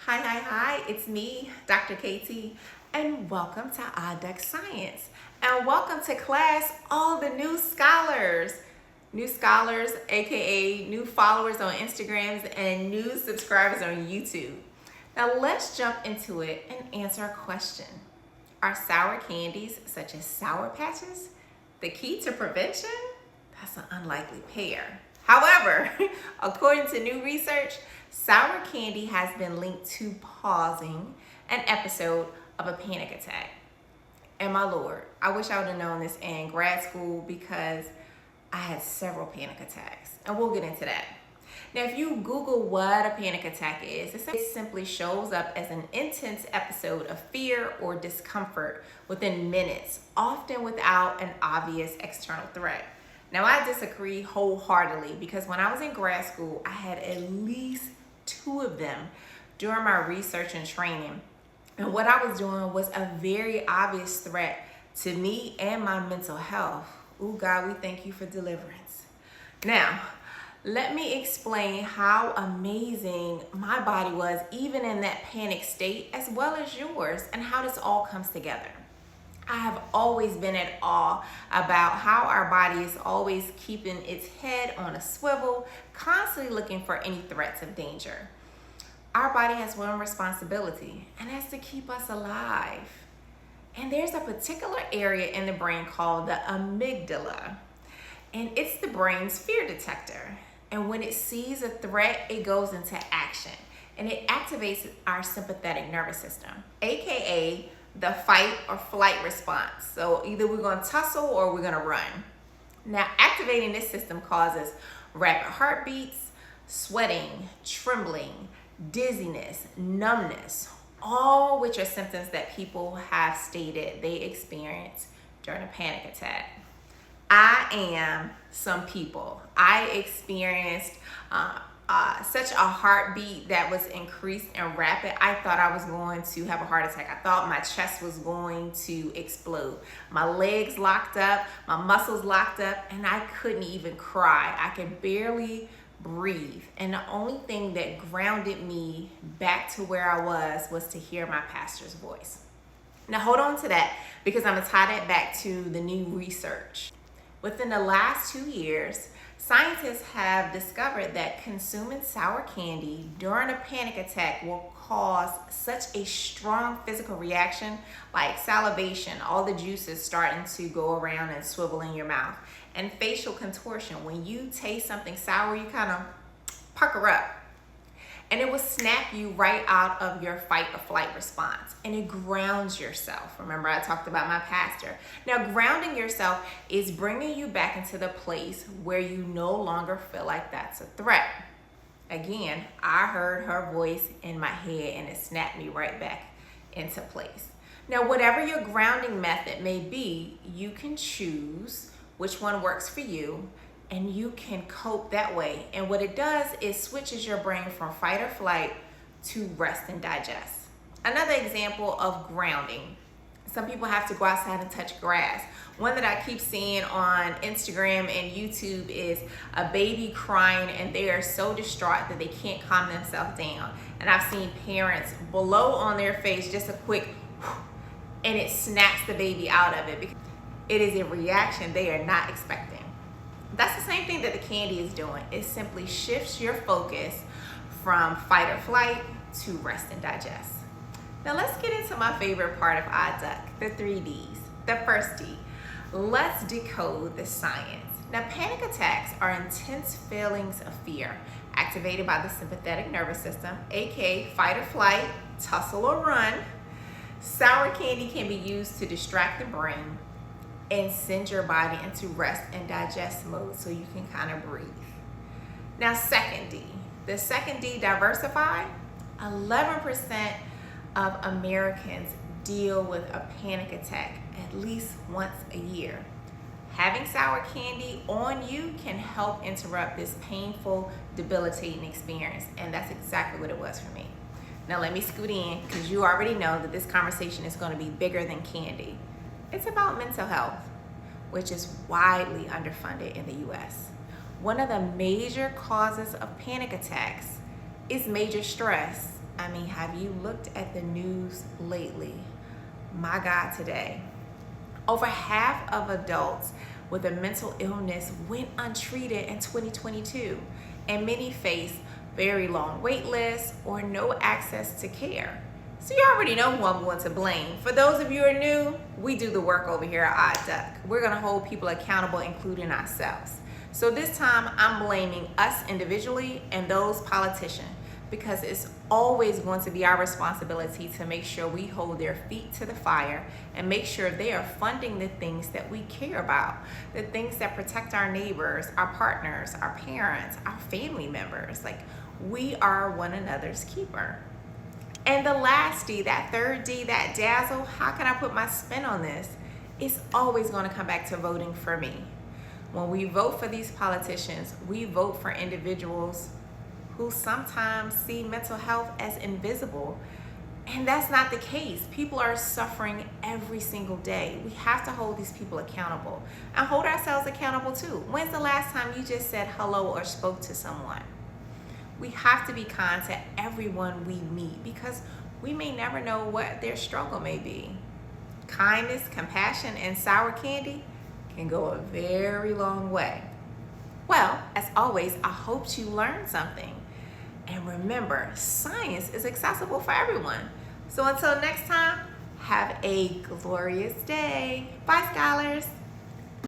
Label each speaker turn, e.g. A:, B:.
A: Hi, it's me, Dr. KT, and welcome to Odd Science. And welcome to class, all the new scholars. New scholars, aka new followers on Instagrams and new subscribers on YouTube. Now let's jump into it and answer a question. Are sour candies, such as Sour Patches, the key to prevention? That's an unlikely pair. However, according to new research, sour candy has been linked to pausing an episode of a panic attack. And my Lord, I wish I would have known this in grad school because I had several panic attacks. And we'll get into that. Now, if you Google what a panic attack is, it simply shows up as an intense episode of fear or discomfort within minutes, often without an obvious external threat. Now, I disagree wholeheartedly because when I was in grad school, I had at least 2 of them during my research and training. And what I was doing was a very obvious threat to me and my mental health. Ooh, God, we thank you for deliverance. Now, let me explain how amazing my body was even in that panic state, as well as yours, and how this all comes together. I have always been at awe about how our body is always keeping its head on a swivel, constantly looking for any threats of danger. Our body has one responsibility, and that's to keep us alive. And there's a particular area in the brain called the amygdala, and it's the brain's fear detector. And when it sees a threat, it goes into action, and it activates our sympathetic nervous system, aka the fight or flight response. So either we're going to tussle or we're going to run. Now, activating this system causes rapid heartbeats, sweating, trembling, dizziness, numbness, all which are symptoms that people have stated they experience during a panic attack. I am some people. I experienced such a heartbeat that was increased and rapid. I thought I was going to have a heart attack. I thought my chest was going to explode. My legs locked up, my muscles locked up, and I couldn't even cry. I could barely breathe. And the only thing that grounded me back to where I was to hear my pastor's voice. Now hold on to that because I'm going to tie that back to the new research. Within the last 2 years, scientists have discovered that consuming sour candy during a panic attack will cause such a strong physical reaction like salivation, all the juices starting to go around and swivel in your mouth, and facial contortion. When you taste something sour, you kind of pucker up. And it will snap you right out of your fight or flight response. And it grounds yourself. Remember, I talked about my pastor. Now, grounding yourself is bringing you back into the place where you no longer feel like that's a threat. Again, I heard her voice in my head and it snapped me right back into place. Now, whatever your grounding method may be, you can choose which one works for you, and you can cope that way. And what it does is switches your brain from fight or flight to rest and digest. Another example of grounding. Some people have to go outside and touch grass. One that I keep seeing on Instagram and YouTube is a baby crying and they are so distraught that they can't calm themselves down. And I've seen parents blow on their face just a quick and it snaps the baby out of it because it is a reaction they are not expecting. That's the same thing that the candy is doing. It simply shifts your focus from fight or flight to rest and digest. Now let's get into my favorite part of Odd Duck, the 3 Ds. The first D, let's decode the science. Now, panic attacks are intense feelings of fear activated by the sympathetic nervous system, aka fight or flight, tussle or run. Sour candy can be used to distract the brain and send your body into rest and digest mode so you can kind of breathe. Now, second D. The second D, diversify. 11% of Americans deal with a panic attack at least once a year. Having sour candy on you can help interrupt this painful, debilitating experience, and that's exactly what it was for me. Now, let me scoot in because you already know that this conversation is going to be bigger than candy. It's about mental health, which is widely underfunded in the US. One of the major causes of panic attacks is major stress. I mean, have you looked at the news lately? My God, today, over half of adults with a mental illness went untreated in 2022, and many face very long wait lists or no access to care. So you already know who I'm going to blame. For those of you who are new, we do the work over here at Odd Duck. We're going to hold people accountable, including ourselves. So this time, I'm blaming us individually and those politicians, because it's always going to be our responsibility to make sure we hold their feet to the fire and make sure they are funding the things that we care about, the things that protect our neighbors, our partners, our parents, our family members. Like, we are one another's keeper. And the last D, that third D, that dazzle, how can I put my spin on this? It's always going to come back to voting for me. When we vote for these politicians, we vote for individuals who sometimes see mental health as invisible. And that's not the case. People are suffering every single day. We have to hold these people accountable and hold ourselves accountable too. When's the last time you just said hello or spoke to someone? We have to be kind to everyone we meet, because we may never know what their struggle may be. Kindness, compassion, and sour candy can go a very long way. Well, as always, I hope you learned something. And remember, science is accessible for everyone. So until next time, have a glorious day. Bye, scholars.